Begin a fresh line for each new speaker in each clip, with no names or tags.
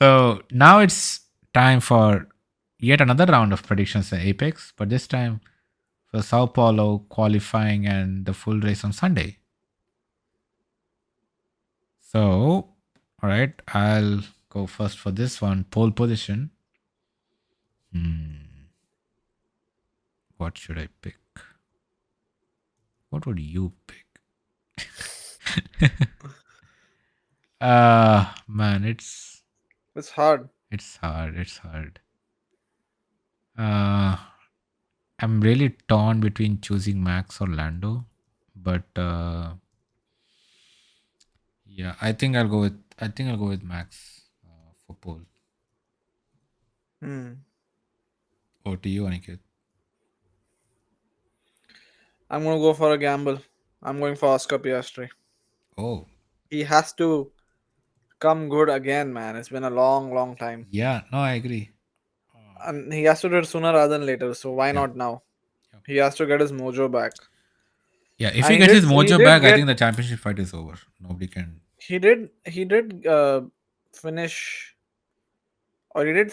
So now it's time for yet another round of predictions at Apex, but this time for Sao Paulo qualifying and the full race on Sunday. So, all right, I'll go first for this one. Pole position. Hmm, what should I pick? What would you pick? Man,
It's hard.
it's hard. It's hard. Uh, I'm really torn between choosing Max or Lando, but yeah, I think I'll go with Max for pole.
Hmm.
Over to you, Aniket.
I'm gonna go for a gamble. I'm going for Oscar Piastri.
Oh,
He has to come good again, man. It's been a long, long time.
yeah, no, I agree.
And he has to do it sooner rather than later, so why
Yeah,
not now?
yeah,
He has to get his mojo back.
yeah. If
And
he
he
gets his
did he
mojo back,
did
I
get
think the championship fight is over. Nobody can.
he did finish, or he did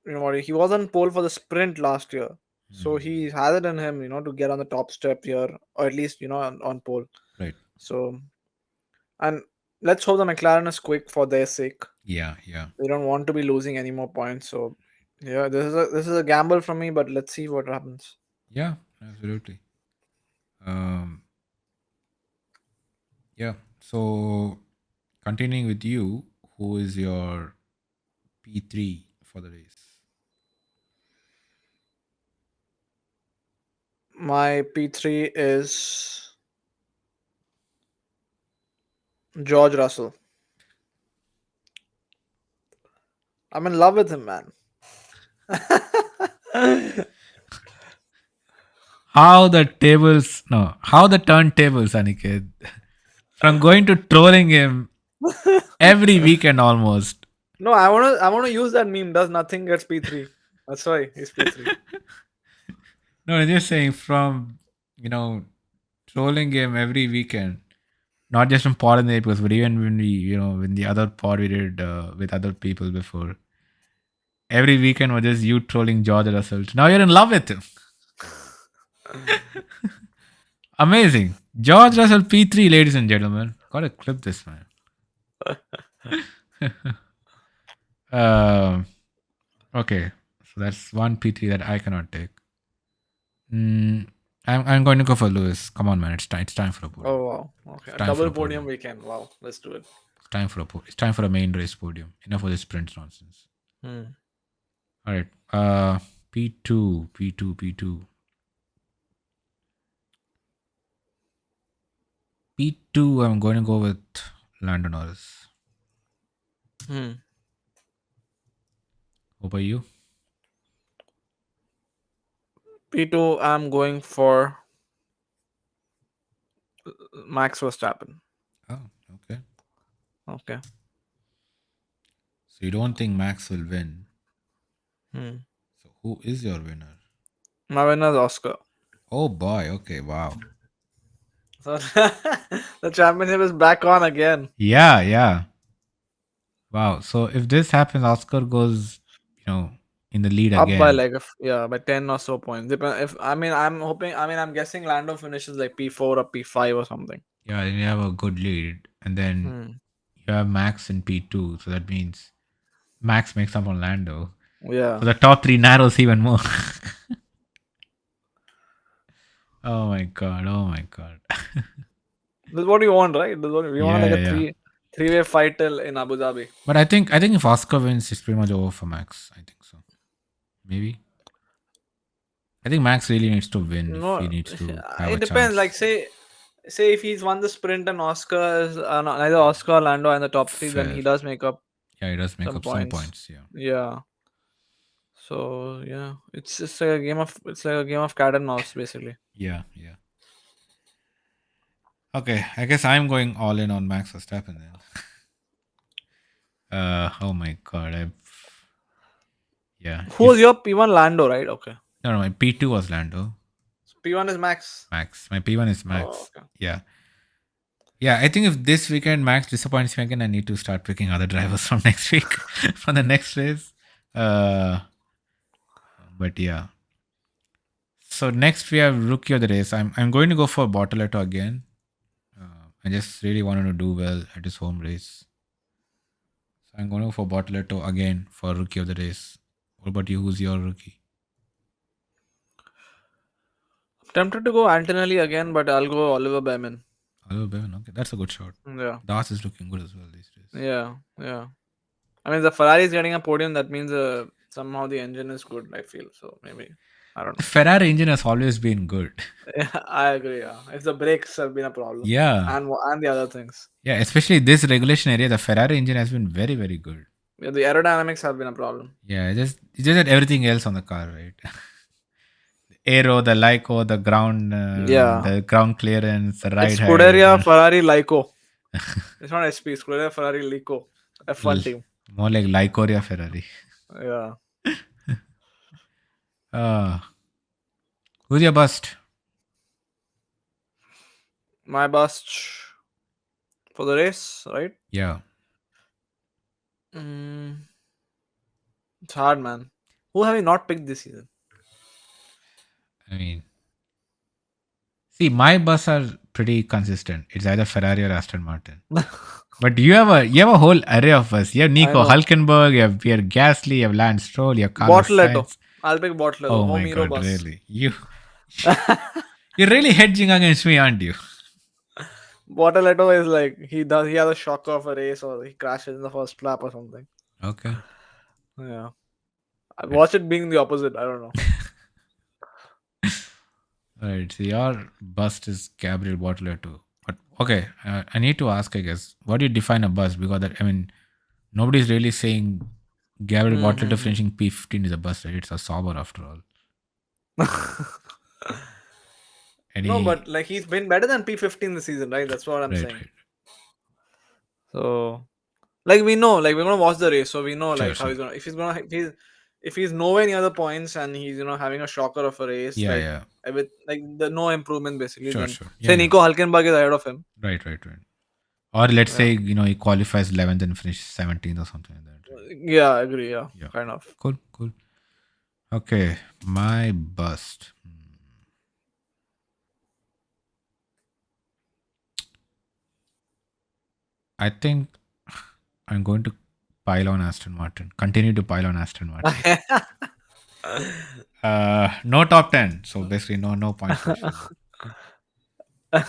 what, he was on pole for the sprint last year. So
Hmm,
he has it in him, to get on the top step here, or at least, on pole.
right.
So, and let's hope the McLaren is quick for their sake.
Yeah, yeah,
They don't want to be losing any more points. So yeah, this is a gamble from me, but let's see what happens.
yeah. Absolutely. Um, yeah. So continuing with you, who is your P3 for the race?
My P3 is George Russell. I'm in love with him, man.
How the tables? No, how the turntables, Aniket? From going to trolling him every weekend almost.
No, I wanna use that meme. Does nothing gets P3. That's why he's P3.
No, I'm just saying from you know trolling him every weekend. Not just from pod and the episodes, but even when when the other pod we did with other people before. Every weekend was just you trolling George Russell. Now you're in love with him. Amazing. George Russell P3, ladies and gentlemen. Gotta clip this, man. Um, okay. So that's one P3 that I cannot take. Mm, I'm going to go for Lewis. Come on, man. It's time for a podium.
Oh wow. Okay.
It's
A
time for
double
a
podium
podium.
weekend. Wow. Let's do it.
It's time for a main race podium. Enough of this sprint nonsense.
Hmm.
All right. P2, P2, P2. P2, I'm going to go with Lando Norris.
Hmm.
How about you?
P2, I'm going for Max Verstappen.
Oh, okay.
Okay.
So you don't think Max will win.
Hmm.
So who is your winner?
My winner is Oscar.
Oh boy. Okay. Wow.
So the championship is back on again.
Yeah. Yeah. Wow. So if this happens, Oscar goes, in the lead
Up by
again.
like by 10 or so points. Depend if I mean I'm hoping I mean I'm guessing Lando finishes like P4 or P5 or something.
Yeah. Then you have a good lead, and then
Hmm.
you have Max in P2. So that means Max makes up on Lando.
Yeah.
So the top three narrows even more. Oh my god. Oh my god.
This is what we want, right? This is what we want,
Yeah.
like
Yeah.
a
Yeah.
three-way fight till in Abu Dhabi.
But I think if Oscar wins, it's pretty much over for Max. I think so. Maybe. I think Max really needs to win if he
No,
needs to have a
it depends. Like
chance.
say if he's won the sprint and Oscar is no, neither Oscar or Lando are in the top three, then
Fair.
he does make up
Yeah, he does make
some
up some
points.
points. Yeah.
Yeah. So yeah, it's just like a game of cat and mouse basically.
Yeah. Yeah. Okay. I guess I'm going all in on Max Verstappen then. Oh my god. Yeah.
Who was
If
your P1? Lando, right? Okay.
no, my P2 was Lando.
P1 is Max.
Max. My P1 is
Oh,
Max.
okay.
Yeah. Yeah, I think if this weekend Max disappoints me again, I need to start picking other drivers from next week from the next race. Uh, but yeah. So next we have rookie of the race. I'm going to go for Bortoleto again. I just really wanted to do well at his home race. So I'm going to go for Bortoleto again for rookie of the race. What about you? Who's your rookie?
Tempted to go Antonelli again, but I'll go Oliver Behrman.
Oliver Bevan. Okay, that's a good shot.
Yeah,
Das is looking good as well these days.
yeah, yeah. I mean, the Ferrari is getting a podium. That means somehow the engine is good. I feel so. Maybe I don't
The
know.
Ferrari engine has always been good.
Yeah, I agree. Yeah, if the brakes have been a problem,
Yeah.
and the other things,
Yeah, especially this regulation area, the Ferrari engine has been very, very good.
yeah, the aerodynamics have been a problem.
Yeah, it's just that everything else on the car, right? Aero, the Lyco,
Yeah,
the ground clearance, the
it's
ride
Scuderia
height.
Ferrari Lyco. It's not SP. Scuderia Ferrari Lyco.
L-
F1 team.
More like Lycoria Ferrari.
Yeah,
Uh, who's your bust?
my bust for the race, right?
Yeah,
Mm, it's hard, man. Who have you not picked this season?
I mean, see, my busts are pretty consistent. It's either Ferrari or Aston Martin. But you have a whole array of us. You have
I
Nico
know.
Hulkenberg, you have Pierre Gasly, you have Lance Stroll, you have Carlos
Bottleto.
Sainz.
I'll pick Bottleto.
Oh
Home
my
hero
god,
bus.
really? You're really hedging against me, aren't you?
Bottleto is like he has a shocker of a race or he crashes in the first lap or something.
Okay.
Yeah. I
Right.
watch it being the opposite. I don't know.
Right. So your bust is Gabriel Butler too. But okay, I need to ask, I guess, what do you define a bust? Because that, I mean, nobody's really saying Gabriel Butler to
Mm-hmm.
finishing P15 is a bust, right? It's a sauber after all.
No, but
Any
like he's been better than P15 this season, right? That's what I'm
right,
saying.
right.
So like we know, like we're gonna watch the race, so we know
Sure,
like how
sure.
he's gonna if he's nowhere near the points and he's having a shocker of a race,
Yeah,
like
yeah.
with like the no improvement basically,
Sure,
then
sure. Yeah,
say
yeah.
Nico Hulkenberg is ahead of him.
Right, right, right. Or let's
Yeah.
say, he qualifies 11th and finishes 17th or something like that, right?
Yeah, I agree, yeah.
Yeah.
Kind of.
Cool, cool. Okay, my bust. I think I'm going to pile on Aston Martin. Continue to pile on Aston Martin. No top 10, so basically no points finish for me.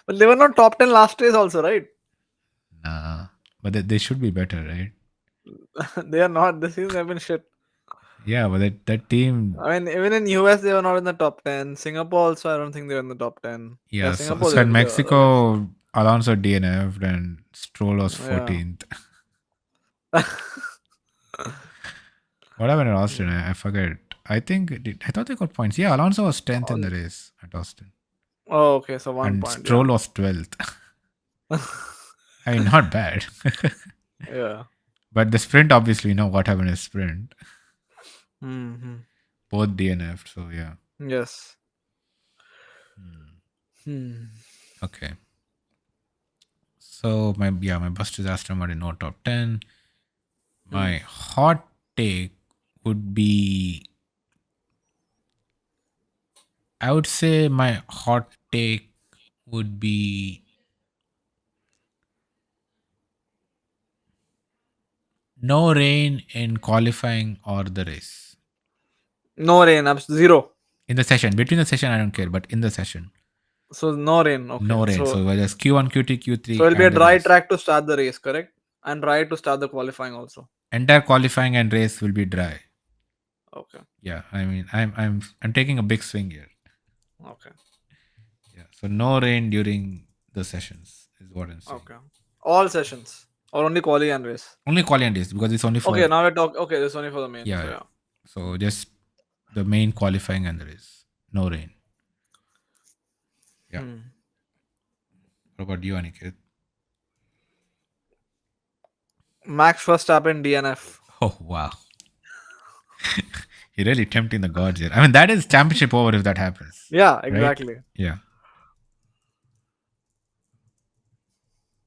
But they were not top 10 last race also, right?
Nah, but they should be better, right?
They are not. This season they've been shit.
Yeah, but that team.
I mean, even in US they were not in the top 10. Singapore also, I don't think they were in the top 10. Yeah,
Yeah, so,
Singapore
so in
they were, I guess.
Mexico, Alonso DNF'd and Stroll was
Yeah.
14th. What happened in Austin? I forget. I thought they got points. Yeah, Alonso was 10th in
All-
the race at Austin,
Oh, okay. So one
and
point.
Stroll
Yeah.
was 12th. I mean, not bad.
Yeah.
But the sprint, obviously, you know what happened in sprint.
Hmm.
Both DNF'd. So yeah.
Yes.
Hmm.
Hmm.
Okay. So my bust is Aston Martin, no top 10.
Hmm.
My hot take would be, I would say my hot take would be no rain in qualifying or the race.
No rain. Zero.
In the session, between the session, I don't care, but in the session,
So no rain. Okay.
no rain. So whether it's Q1, Q2,
So
Q3,
it'll be a
and the
dry
race.
track to start the race, correct? And dry to start the qualifying also.
Entire qualifying and race will be dry.
Okay.
Yeah, I mean, I'm taking a big swing here.
Okay.
Yeah, so no rain during the sessions is what I'm saying.
Okay. All sessions or only quali and race.
Only quali and race because it's only
Okay.
for,
Now we're talking. Okay, this is only for the main.
yeah,
So
yeah.
yeah.
So just the main qualifying and the race. No rain. Yeah.
Hmm.
What about you, Aniket?
Max Verstappen DNF.
Oh wow. You're really tempting the gods here. I mean, that is championship over if that happens.
Yeah.
Right?
Exactly.
Yeah.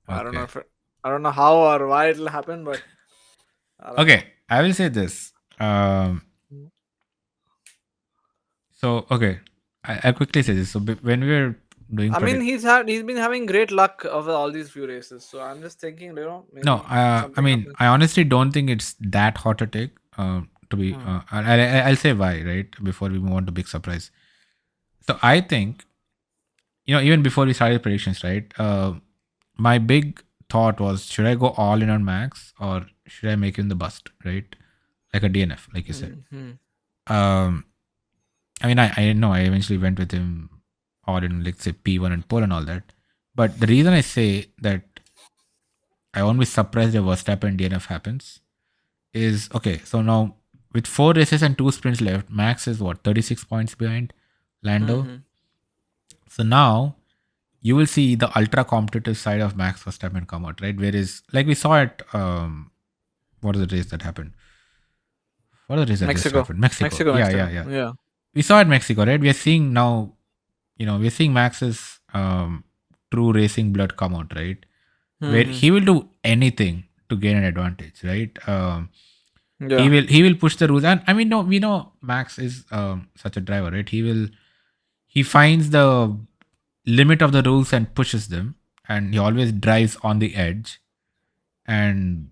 I don't know
Okay.
if I don't know how or why it'll happen, but I don't know.
Okay. I will say this. So okay, I'll quickly say this. So when we were doing
I mean,
predict,
he's been having great luck over all these few races. So I'm just thinking,
no,
maybe
I
something
mean,
happens.
I honestly don't think it's that hot a take. To be,
Hmm.
I'll say why, right? Before we move on to big surprise. So I think, even before we started predictions, right? My big thought was, should I go all in on Max or should I make him the bust, right? Like a DNF, like you said.
Hmm.
Um, I mean, I know I eventually went with him all in, let's say P1 and pole and all that. But the reason I say that I won't be surprised if Verstappen DNF happens is okay. So now with 4 races and 2 sprints left, Max is what, 36 points behind Lando.
Hmm.
So now you will see the ultra competitive side of Max Verstappen come out, right? Whereas, like we saw at what is the race that happened? What is the race that just
Mexico,
happened? Mexico.
Mexico,
Yeah, yeah,
Mexico.
yeah.
Yeah.
We saw at Mexico, right? We are seeing now, we're seeing Max's true racing blood come out, right? Where
Hmm.
he will do anything to gain an advantage, right? He
Yeah.
will push the rules, and I mean, no, we know Max is such a driver, right? He finds the limit of the rules and pushes them, and he always drives on the edge. And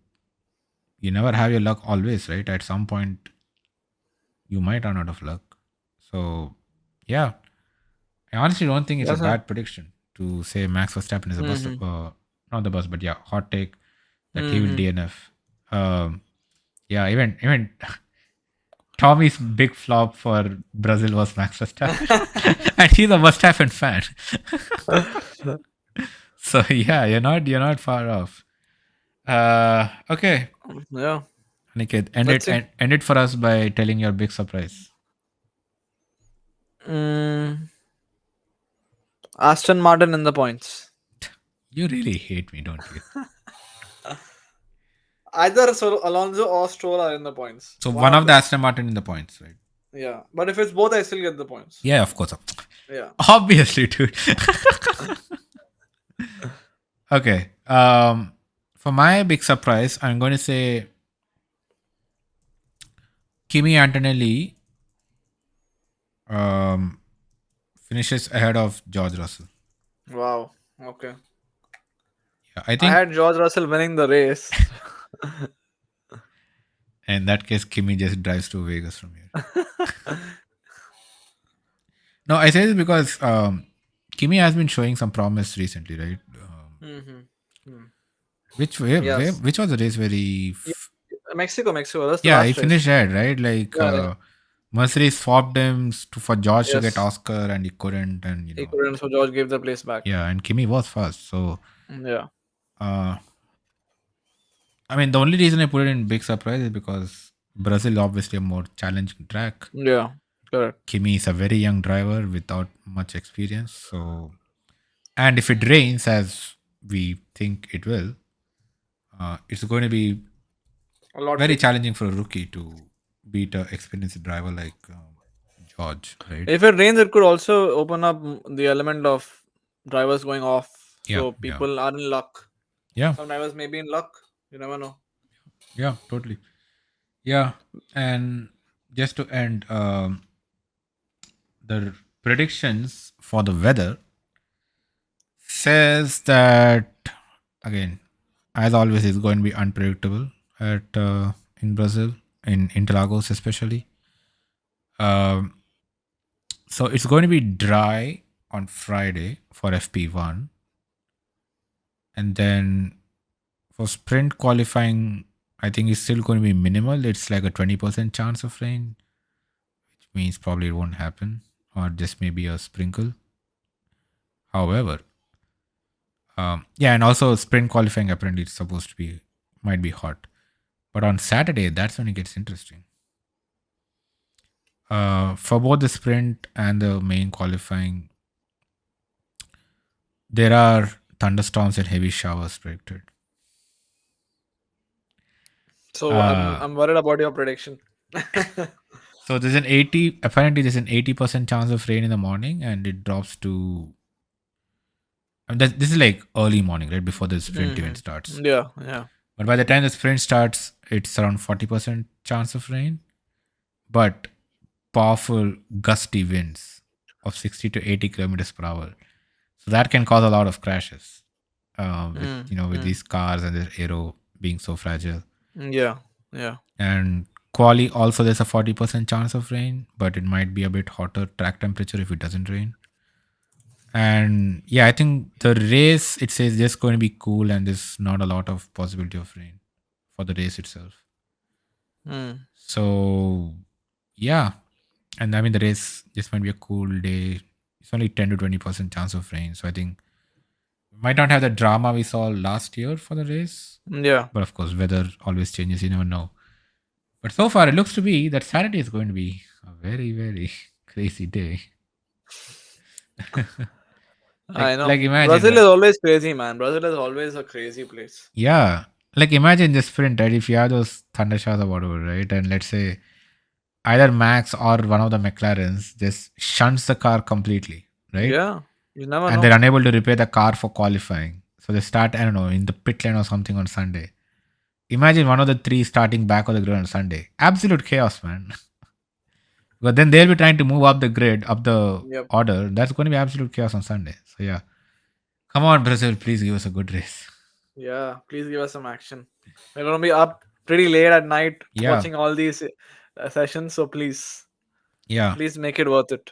you never have your luck always, right? At some point, you might run out of luck. So, yeah, I honestly don't think it's a
Yes, sir.
bad prediction to say Max Verstappen is a bust.
Hmm.
Not the bust, but yeah, hot take that he will
Hmm.
DNF. Yeah, even Tommy's big flop for Brazil was Max Verstappen, and he's a Verstappen fan. So yeah, you're not far off. Okay,
Yeah.
Aniket, end
Let's
it
see.
end it for us by telling your big surprise.
Mm, Aston Martin in the points.
You really hate me, don't you?
Either Alonso or Stroll are in the points.
So
One
one
of
of the
them.
Aston Martin in the points, right?
Yeah. But if it's both, I still get the points.
Yeah, of course.
Yeah.
Obviously, dude. Okay. For my big surprise, I'm going to say Kimi Antonelli um, finishes ahead of George Russell.
Wow. Okay.
Yeah, I
I
think
had George Russell winning the race.
in that case, Kimi just drives to Vegas from here. No, I say this because Kimi has been showing some promise recently, right?
Hmm.
Where
Yes.
which was the race where he
Yeah. Mexico, Mexico. That's the
yeah, he
last
finished
race.
ahead, right? Like
Yeah, yeah.
Mercedes swapped him for George to get
Yes.
Oscar, and he couldn't, and
He couldn't, so George gave the place back.
yeah, and Kimi was fast. So
Yeah.
uh, I mean, the only reason I put it in big surprise is because Brazil obviously a more challenging track.
Yeah. Correct.
Kimi is a very young driver without much experience, so and if it rains as we think it will, it's going to be
A lot
very
tricky.
challenging for a rookie to beat an experienced driver like George, right?
If it rains, it could also open up the element of drivers going off.
Yeah,
So
yeah,
people are in luck.
yeah,
Some drivers may be in luck. You never know.
yeah, totally. Yeah, and just to end, the predictions for the weather says that again, as always, it's going to be unpredictable at in Brazil, in Interlagos especially. Um, so it's going to be dry on Friday for FP1, and then for sprint qualifying, I think it's still going to be minimal. It's like a 20% chance of rain, which means probably it won't happen, or just maybe a sprinkle. However, yeah, and also sprint qualifying apparently it's supposed to be might be hot, but on Saturday that's when it gets interesting. For both the sprint and the main qualifying, there are thunderstorms and heavy showers predicted.
So I'm
Uh,
I'm worried about your prediction.
so there's an 80 apparently there's an 80% chance of rain in the morning, and it drops to This is like early morning, right before the sprint event starts.
Mm-hmm. Yeah, yeah.
But by the time the sprint starts, it's around 40% chance of rain. But powerful gusty winds of 60 to 80 kilometers per hour. So that can cause a lot of crashes. With with
Mm.
these cars and the aero being so fragile.
Yeah, yeah.
And quali also there's a 40% chance of rain, but it might be a bit hotter track temperature if it doesn't rain. And yeah, I think the race it says just going to be cool and there's not a lot of possibility of rain for the race itself.
Mm.
So yeah, and I mean the race just might be a cool day. It's only 10 to 20% chance of rain. So I think we might not have the drama we saw last year for the race.
Yeah,
But of course, weather always changes. You never know. But so far, it looks to be that Saturday is going to be a very, very crazy day.
I know.
Like imagine,
Brazil
right?
is always crazy, man. Brazil is always a crazy place.
Yeah. Like imagine the sprint, right? If you have those thunder showers or whatever, right? And let's say either Max or one of the McLarens just shunts the car completely, right?
Yeah, you never
And they're
know.
unable to repair the car for qualifying. So they start, I don't know, in the pit lane or something on Sunday. Imagine one of the three starting back of the grid on Sunday. Absolute chaos, man. But then they'll be trying to move up the grid, up the
Yep.
order. That's going to be absolute chaos on Sunday. So yeah, come on, Brazil, please give us a good race.
Yeah, please give us some action. We're gonna be up pretty late at night
Yeah,
watching all these sessions, so please,
yeah,
please make it worth it.